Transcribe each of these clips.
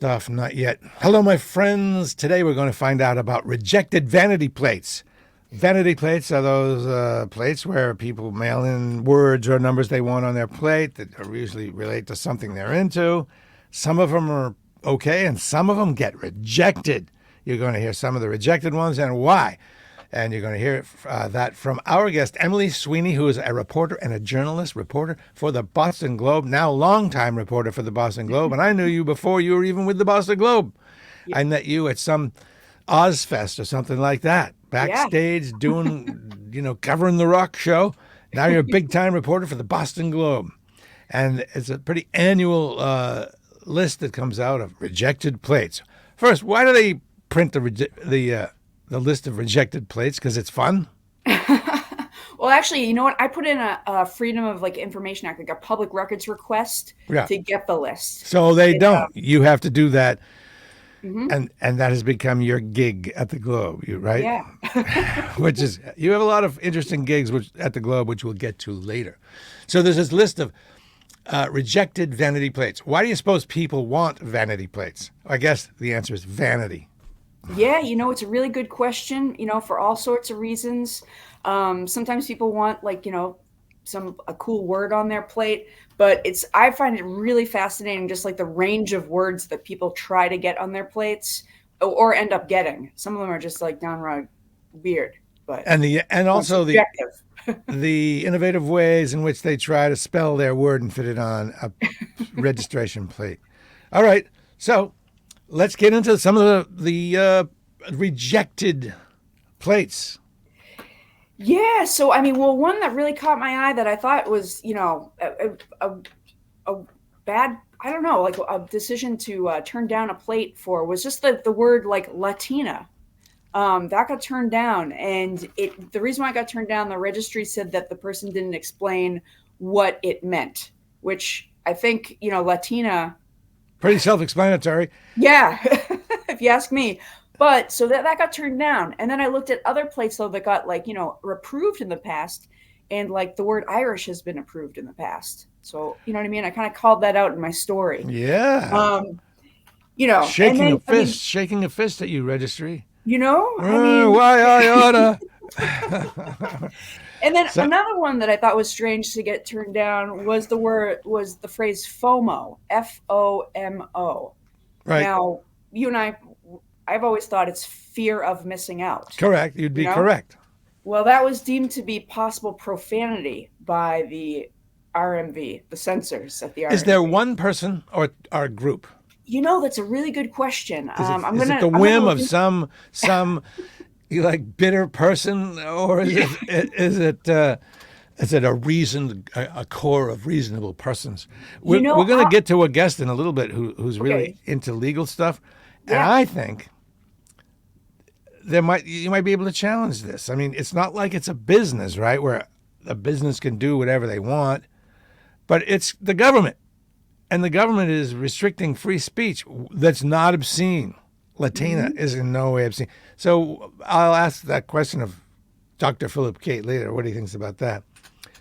Stuff, not yet. Hello, my friends. Today we're going to find out about rejected vanity plates. Vanity plates are those plates where people mail in words or numbers they want on their plate that are usually relate to something they're into. Some of them are okay, and some of them get rejected. You're going to hear some of the rejected ones and why. And you're going to hear that from our guest, Emily Sweeny, who is a reporter and a journalist, reporter for the Boston Globe, now longtime reporter for the Boston Globe. And I knew you before you were even with the Boston Globe. Yeah. I met you at some Ozfest or something like that, backstage doing, covering the rock show. Now you're a big-time reporter for the Boston Globe. And it's a pretty annual list that comes out of rejected plates. First, why do they print the list of rejected plates? Because it's fun? Well, actually, you know what? I put in a Freedom of Information Act, like a public records request to get the list. So they don't. You have to do that. Mm-hmm. And that has become your gig at the Globe, right? Yeah. Which is, you have a lot of interesting gigs at the Globe, which we'll get to later. So there's this list of rejected vanity plates. Why do you suppose people want vanity plates? I guess the answer is vanity. Yeah, it's a really good question, for all sorts of reasons. Sometimes people want a cool word on their plate, but I find it really fascinating, just like the range of words that people try to get on their plates or end up getting. Some of them are just like downright weird, but and also the innovative ways in which they try to spell their word and fit it on a registration plate. All right, so let's get into some of the rejected plates. Yeah. So, one that really caught my eye that I thought was, a bad, I don't know, like a decision to turn down a plate for was just the word like LATINA. That got turned down. And the reason why it got turned down, the registry said that the person didn't explain what it meant, which I think, LATINA. Pretty self-explanatory. Yeah, if you ask me. But so that got turned down. And then I looked at other plates, though, that got approved in the past. And the word Irish has been approved in the past. So, you know what I mean? I kind of called that out in my story. Yeah. Shaking a fist at you, registry. Why I oughta. And then another one that I thought was strange to get turned down was the phrase FOMO, FOMO. Right. Now, you and I've always thought it's fear of missing out. Correct. You'd be correct. Well, that was deemed to be possible profanity by the RMV, the censors at the RMV. Is there one person or a group? That's a really good question. Is it the whim of some bitter person, or is it a core of reasonable persons? We're going to get to a guest in a little bit who's really into legal stuff, and I think you might be able to challenge this. I mean, it's not like it's a business, right, where a business can do whatever they want, but it's the government, and the government is restricting free speech that's not obscene. Latina is in no way obscene. So I'll ask that question of Dr. Philip Kate later, what he thinks about that.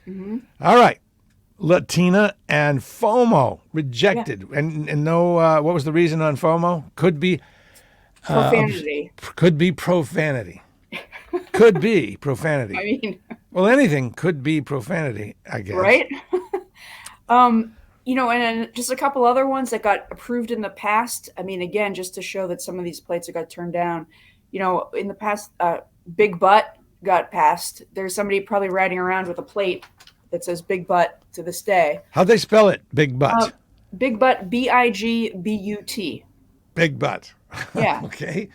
Mm-hmm. All right. Latina and FOMO rejected. Yeah. And no, what was the reason on FOMO? Could be profanity. Could be profanity. Could be profanity. Well, anything could be profanity, I guess. Right? And just a couple other ones that got approved in the past. Again, just to show that some of these plates that got turned down, in the past, Big Butt got passed. There's somebody probably riding around with a plate that says Big Butt to this day. How'd they spell it? Big Butt. Big Butt, BIGBUT. Big Butt. Yeah. Okay.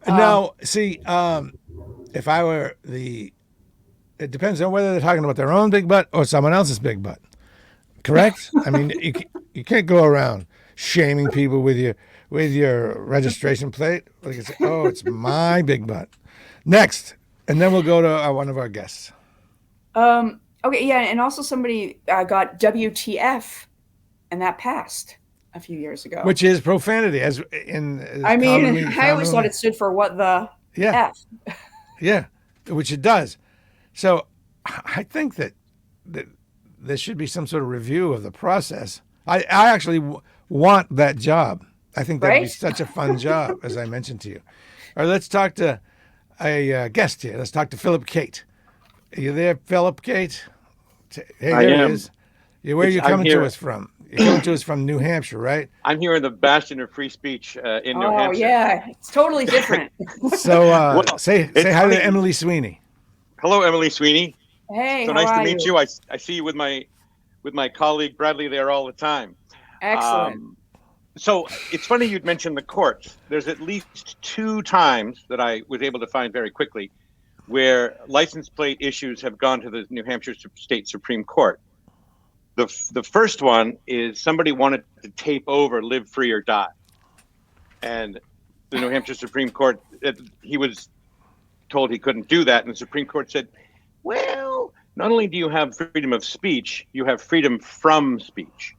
Now, see, if I were it depends on whether they're talking about their own big butt or someone else's big butt. Correct? You can't go around shaming people with your registration plate. Like it's, it's my big butt. Next, and then we'll go to one of our guests. Okay, yeah, and also somebody got WTF, and that passed a few years ago. Which is profanity, I always thought it stood for what the F. Yeah, which it does. So I think that there should be some sort of review of the process. I actually want that job. I think that'd be Right? such a fun job, as I mentioned to you. All right, let's talk to a guest here. Let's talk to Philip Kate. Are you there, Philip Kate? Hey, I there he am. is. Where are you I'm coming to here. us from? You're coming to us from New Hampshire, right? I'm here in the bastion of free speech in New Oh Hampshire. yeah, it's totally different. So Well, say it's hi to funny. Emily Sweeney. Hello, Emily Sweeney. Hey, So how nice to are meet you? you. I see you with my colleague Bradley there all the time. Excellent. Um, so it's funny you'd mentioned the courts. There's at least 2 times that I was able to find very quickly where license plate issues have gone to the New Hampshire State Supreme Court. The first one is somebody wanted to tape over "Live Free or Die," and the New Hampshire Supreme Court, he was told he couldn't do that, and the Supreme Court said, "Well, not only do you have freedom of speech, you have freedom from speech."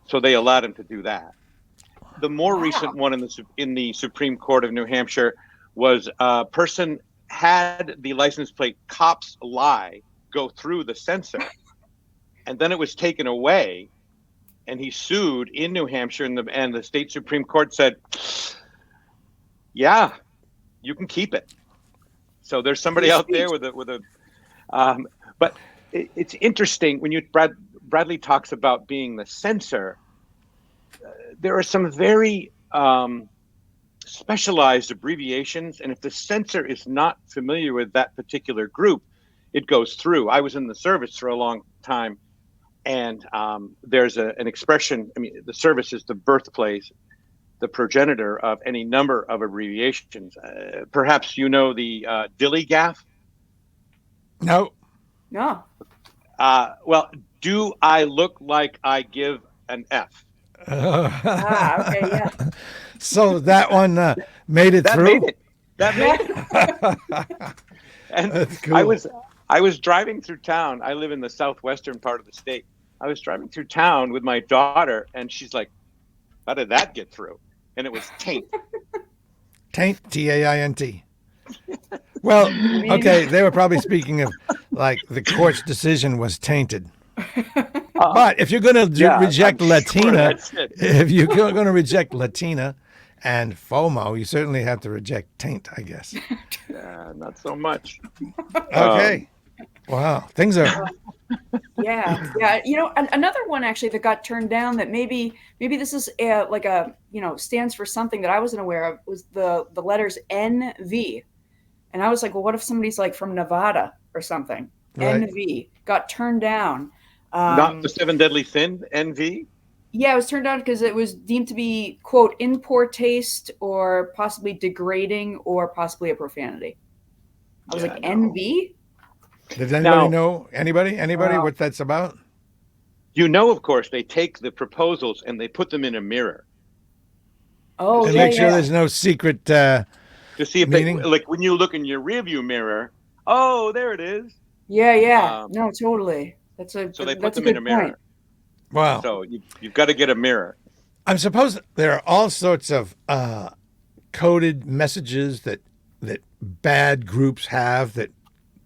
So they allowed him to do that. The more recent Wow. one in the Supreme Court of New Hampshire was a person had the license plate "Cops Lie" go through the censor, and then it was taken away, and he sued in New Hampshire, and the state Supreme Court said, "Yeah, you can keep it." So there's somebody Free out there speech. but it's interesting when Bradley talks about being the censor. There are some very specialized abbreviations, and if the censor is not familiar with that particular group, it goes through. I was in the service for a long time, and there's an expression. I mean, the service is the birthplace, the progenitor of any number of abbreviations. Perhaps you know the dilly gaff. No. No. Well, do I look like I give an F? Ah, okay, yeah. So that one made it That through. made it. That made it. And That's cool. I was driving through town. I live in the southwestern part of the state. I was driving through town with my daughter, and she's like, "How did that get through?" And it was taint. Taint, T-A-I-N-T. Well, mean- okay, they were probably speaking of like the court's decision was tainted. But if you're going to Yeah, reject I'm sure Latina, that's it. if you're going to reject Latina and FOMO, you certainly have to reject taint, I guess. Not so much. Okay. Wow. Things are. Yeah, yeah. Another one actually that got turned down that maybe this is like a stands for something that I wasn't aware of was the letters NV, and I was like, well, what if somebody's like from Nevada or something? Right. NV got turned down. Not the seven deadly sin, NV. Yeah, it was turned down because it was deemed to be, quote, in poor taste or possibly degrading or possibly a profanity. I was like, no. NV? Does anybody Now- know? Anybody what that's about? You know, of course, they take the proposals and they put them in a mirror Oh, And yeah, make sure yeah. there's no secret. to see if Meaning? like when you look in your rearview mirror. Oh, there it is. Yeah, yeah. Um, No, totally. So they put that's a them in good a mirror. point. Wow. So you've got to get a mirror. I'm supposed there are all sorts of coded messages that bad groups have that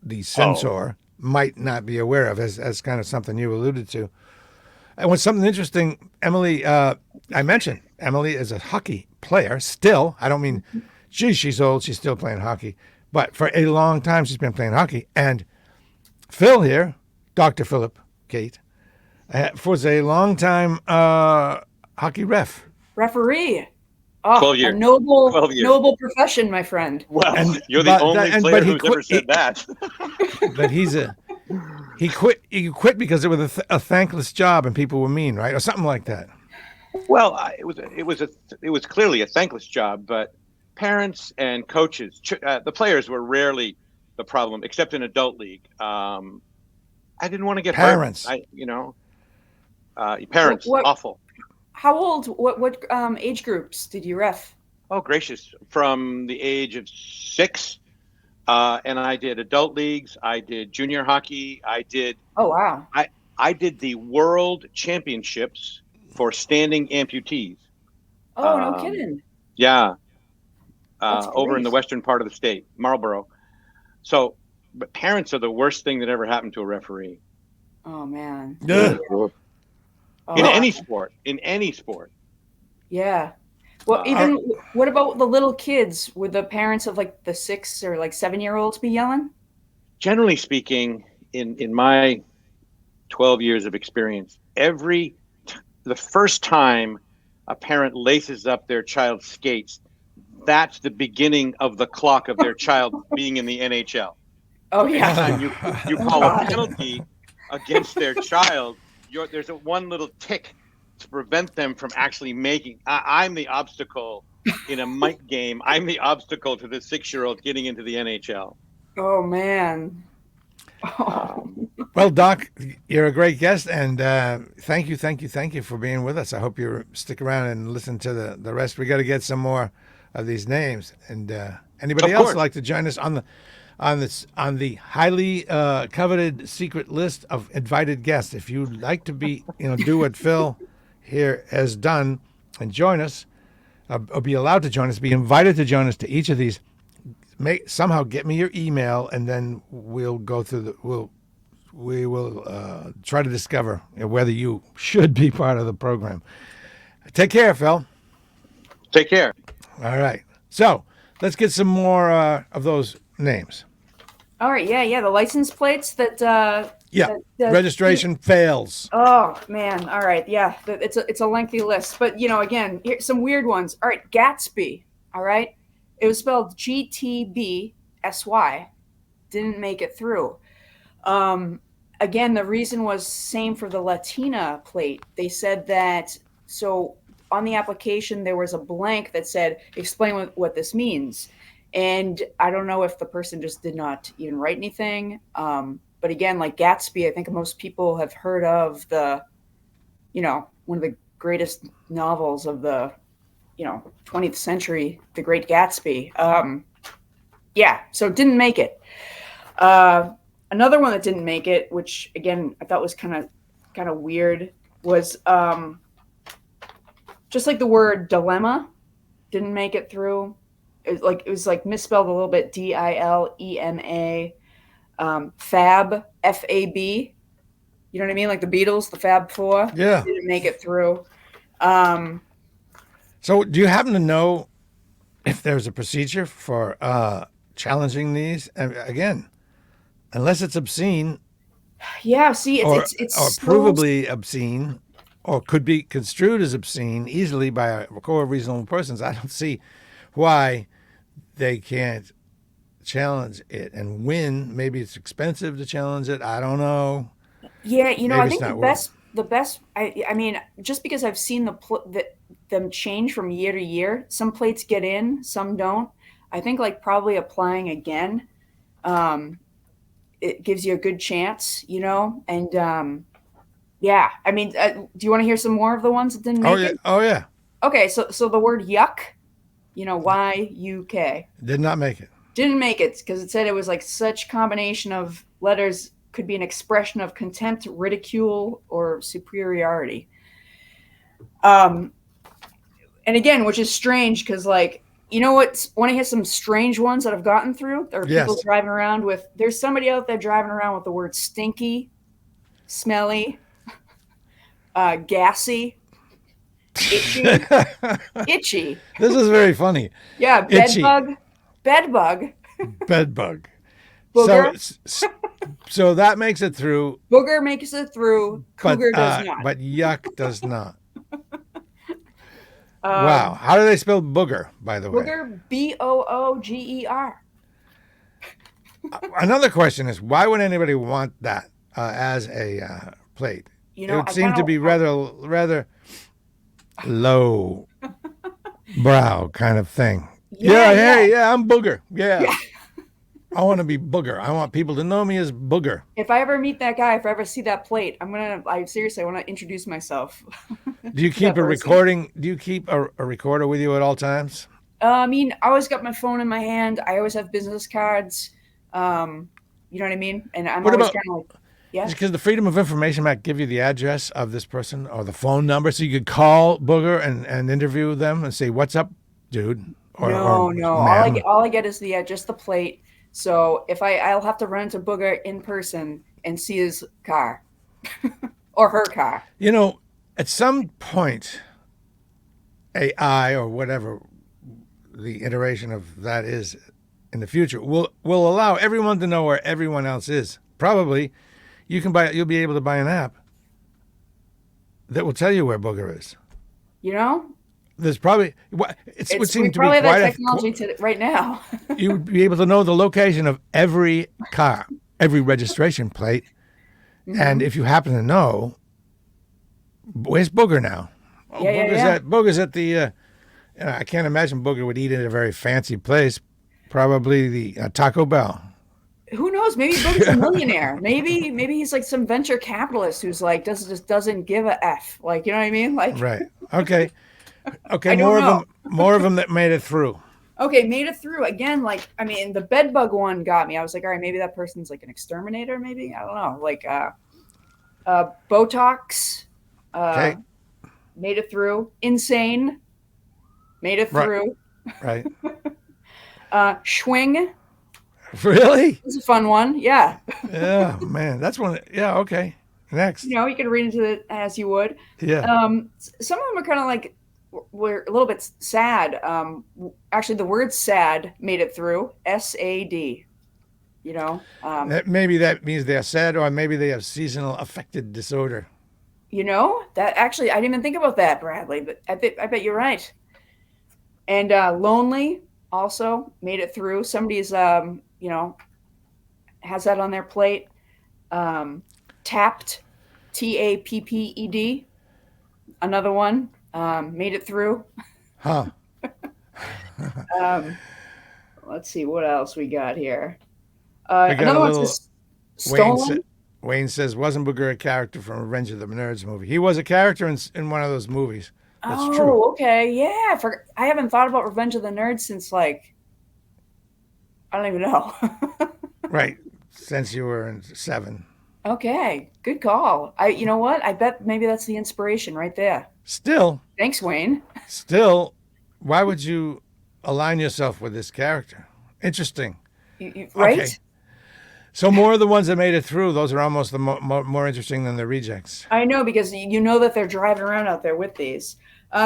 the censor might not be aware of, as kind of something you alluded to. And what's something interesting, Emily, I mentioned Emily is a hockey player still. I don't mean, geez, she's old. She's still playing hockey. But for a long time, she's been playing hockey. And Phil here, Dr. Philip Kate, was a long time hockey ref. Referee. Oh, 12 a years. noble 12 years. profession, my friend. Well, And- you're the but only that- and- player but he who's quit- ever said that. But he quit because it was a thankless job and people were mean, right? Or something like that. Well, it was clearly a thankless job, but parents and coaches, the players were rarely the problem, except in adult league. I didn't want to get Parents. hurt. Parents, What- awful. How old? What age groups did you ref? Oh, gracious. From the age of 6, and I did adult leagues. I did junior hockey. Oh, wow. I did the world championships for standing amputees. Oh, no Um, kidding. Yeah. That's Over in the great. western part of the state, Marlboro. So, but parents are the worst thing that ever happened to a referee. Oh, man. Ugh. Oh, In any sport. yeah. Well, even what about the little kids? Would the parents of like the 6 or like 7-year-olds be yelling? Generally speaking, in my 12 years of experience, the first time a parent laces up their child's skates, that's the beginning of the clock of their child being in the NHL. Oh So yeah. anytime you Oh call a God. penalty against their child, there's one little tick to prevent them from actually making. I'm the obstacle in a mic game. I'm the obstacle to the 6-year-old getting into the NHL. Oh man. Oh. Well, Doc, you're a great guest, and thank you for being with us. I hope you stick around and listen to the rest. We got to get some more of these names. And anybody Of else course. like to join us on the highly coveted secret list of invited guests? If you'd like to do what Phil here has done and join us, or be allowed to join us, be invited to join us to each of these. Somehow get me your email, and then we'll go through we will try to discover whether you should be part of the program. Take care, Phil. Take care. All right. So let's get some more of those names. All right. Yeah. The license plates that. Yeah. that Registration fails. Oh man. All right. Yeah. It's a lengthy list, but again, here's some weird ones. All right. Gatsby. All right. It was spelled GTBSY. Didn't make it through. Again, the reason was same for the LATINA plate. They said that so on the application there was a blank that said explain what this means, and I don't know if the person just did not even write anything. But again, like Gatsby, I think most people have heard of one of the greatest novels of the 20th century, The Great Gatsby. Yeah, so it didn't make it. Another one that didn't make it, which again I thought was kind of weird, was just like the word dilemma didn't make it through. It was like misspelled a little bit, DILEMA. Fab, FAB. You know what I mean? Like the Beatles, the Fab Four. Yeah. Didn't make it through. So do you happen to know if there's a procedure for challenging these? And again, unless it's obscene. Yeah, see, it's or provably obscene, or could be construed as obscene easily by a core of reasonable persons. I don't see why they can't challenge it and win. Maybe it's expensive to challenge it. I don't know. Yeah, Maybe I it's think not the best. I mean, just because I've seen them change from year to year, some plates get in, some don't. I think like probably applying again, it gives you a good chance, and yeah. I mean, do you want to hear some more of the ones that didn't make it? Oh yeah. Okay, so the word yuck, YUK. Did not make it. Didn't make it because it said it was like such combination of letters could be an expression of contempt, ridicule, or superiority. And again, which is strange because like, want to hear some strange ones that I've gotten through? There are people driving around there's somebody out there driving around with the word stinky, smelly, gassy, itchy. Itchy. This is very funny. Yeah, bedbug. Bedbug. Booger. So that makes it through. Booger makes it through. Cougar does not. But yuck does not. Wow. How do they spell booger, by the way? Booger, BOOGER. Another question is, why would anybody want that as a plate? It would seem to be rather low brow kind of thing. Yeah, I'm booger. Yeah. I want to be booger. I want people to know me as booger. If I ever meet that guy, if I ever see that plate, I seriously want to introduce myself. Do you keep a recording? Do you keep a recorder with you at all times? I mean, I always got my phone in my hand. I always have business cards. You know what I mean? And I'm always kind of like, yeah. Because the Freedom of Information Act give you the address of this person or the phone number, so you could call Booger and interview them and say, "What's up, dude?" No. All I get is just the plate. So if I'll have to run into Booger in person and see his car or her car. At some point, AI or whatever the iteration of that is in the future will allow everyone to know where everyone else is. Probably you'll be able to buy an app that will tell you where Booger is. You know, There's probably it would we seem to be probably have that quite technology right now. you would be able to know the location of every car, every registration plate, and if you happen to know, where's Booger now? Oh, Yeah. Booger's at the. I can't imagine Booger would eat at a very fancy place. Probably the Taco Bell. Who knows? Maybe Booger's a millionaire. Maybe he's like some venture capitalist who's like just doesn't give a f. Like, you know what I mean? Like, Right. Okay. Okay. I don't know. More of them that made it through. Okay, made it through again. Like, I mean, the bed bug one got me. I was like, all right, maybe that person's like an exterminator. Maybe, I don't know. Like, Botox, Okay. made it through. Insane, made it through. Right. Schwing Really? is a fun one. Yeah, Yeah, man. That's one. Yeah. Okay. Next. you know, you can read into it as you would. Yeah. Some of them are kind of like we're a little bit sad. Actually, the word "sad" made it through. SAD. You know. Maybe that means they're sad, or maybe they have seasonal affective disorder. You know that actually I didn't even think about that, Bradley. But I bet you're right. And lonely also made it through. Somebody's you know, has that on their plate. Tapped, TAPPED. Another one made it through. Huh. Let's see what else we got here. We got Another a one little. says stolen. Wayne says, wasn't Booger a character from Revenge of the Nerds movie? He was a character in one of those movies. That's true. Okay, yeah. I haven't thought about Revenge of the Nerds since like I don't even know. Right. Since you were in 7. Okay, good call. You know what? I bet maybe that's the inspiration right there. Still, Thanks, Wayne. why would you align yourself with this character? Interesting. Right? Okay. So more of the ones that made it through, those are almost the more interesting than the rejects. I know because you know that they're driving around out there with these.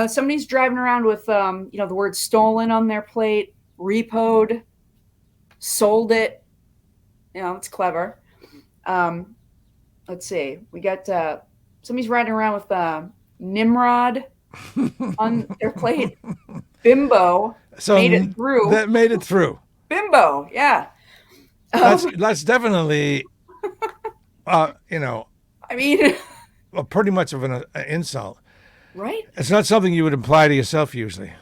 Somebody's driving around with you know, the word stolen on their plate, repoed, sold it. You know, it's clever. Let's see. We got somebody's riding around with Nimrod on their plate. Bimbo made it through. That made it through. Bimbo, yeah. That's definitely, you know, I mean, pretty much of an insult. right? It's not something you would imply to yourself usually.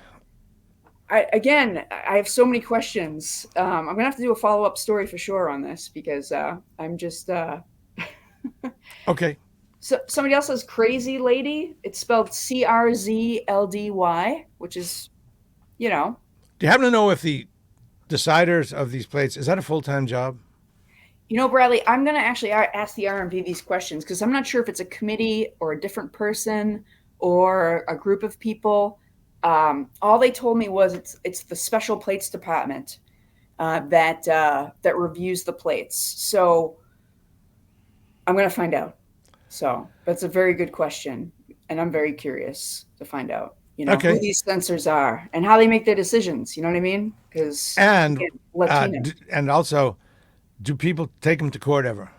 I have so many questions. I'm gonna have to do a follow-up story for sure on this because I'm just Okay. So somebody else says crazy lady. It's spelled CRZLDY, which is, you know. Do you happen to know if the deciders of these plates, is that a full-time job? You know, Bradley, I'm going to actually ask the RMV these questions because I'm not sure if it's a committee or a different person or a group of people. All they told me was it's the special plates department that reviews the plates. So I'm going to find out. So that's a very good question, and I'm very curious to find out, you know, who these censors are and how they make their decisions. You know what I mean? Because and also, do people take them to court ever?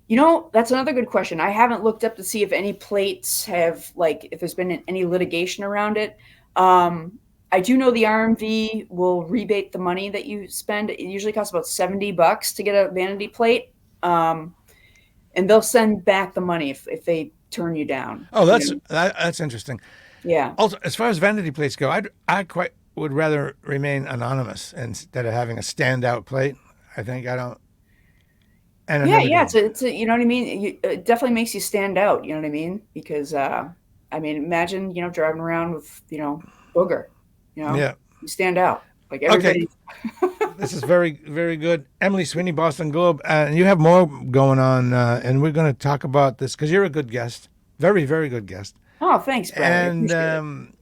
You know, that's another good question. I haven't looked up to see if any plates have, like, if there's been any litigation around it. I do know the RMV will rebate the money that you spend. It usually costs about $70 to get a vanity plate. And they'll send back the money if they turn you down. Oh, that's interesting. Yeah. Also, as far as vanity plates go, I quite would rather remain anonymous instead of having a standout plate. I think I don't. And yeah. It's you know what I mean. It definitely makes you stand out. You know what I mean? Because I mean, imagine driving around with Booger. Yeah. You stand out like everybody. Okay. This is very, very good. Emily Sweeny, Bostonglobe. And you have more going on, and we're going to talk about this because you're a good guest. Very, very good guest. Oh, thanks, Brad. And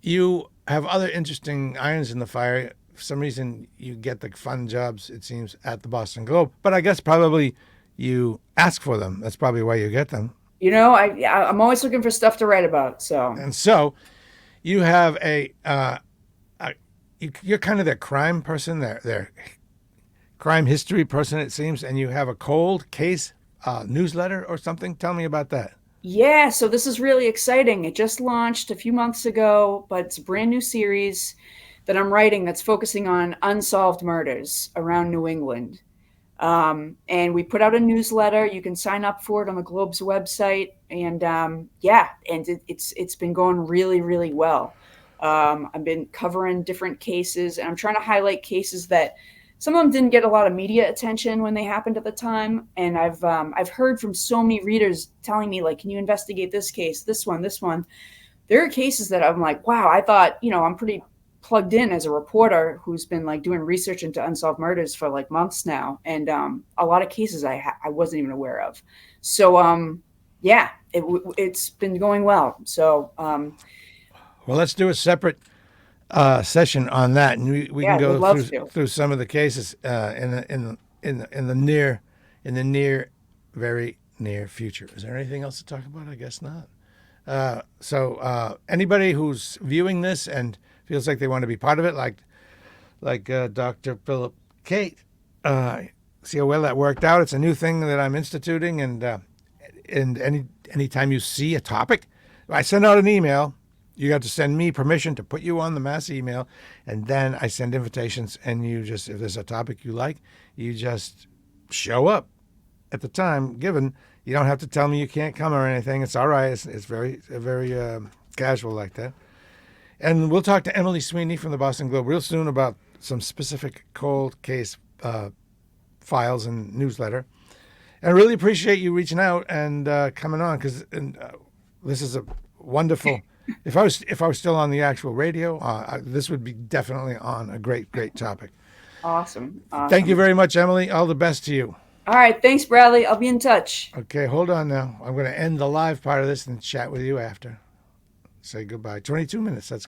you have other interesting irons in the fire. For some reason, you get the fun jobs, it seems, at the Bostonglobe. But I guess probably you ask for them. That's probably why you get them. I'm always looking for stuff to write about. So you have you're kind of their crime person, their crime history person, it seems, and you have a cold case newsletter or something. Tell me about that. Yeah, so this is really exciting. It just launched a few months ago, but it's a brand new series that I'm writing that's focusing on unsolved murders around New England. And we put out a newsletter. You can sign up for it on the Globe's website, and yeah, and it's been going really, really well. I've been covering different cases, and I'm trying to highlight cases that some of them didn't get a lot of media attention when they happened at the time. And I've heard from so many readers telling me, like, can you investigate this case, this one, this one? There are cases that I'm like, wow, I thought, I'm pretty plugged in as a reporter who's been like doing research into unsolved murders for like months now, and a lot of cases I wasn't even aware of. So yeah, it's been going well. So well, let's do a separate session on that, and we yeah, can would go love to. through some of the cases in the very near future. Is there anything else to talk about? I guess not. So anybody who's viewing this and feels like they want to be part of it, like Dr. Philip Kate, see how well that worked out. It's a new thing that I'm instituting, and anytime you see a topic, I send out an email. You got to send me permission to put you on the mass email, and then I send invitations, and you just, if there's a topic you like, you just show up at the time given. You don't have to tell me you can't come or anything. It's all right. It's very casual like that. And we'll talk to Emily Sweeney from the Bostonglobe real soon about some specific cold case files and newsletter. And I really appreciate you reaching out and coming on, because this is a wonderful. If I was still on the actual radio, this would be definitely on a great topic. Awesome. Thank you very much, Emily. All the best to you. All right, thanks, Bradley. I'll be in touch. Okay, hold on now. I'm going to end the live part of this and chat with you after. Say goodbye. 22 minutes. That's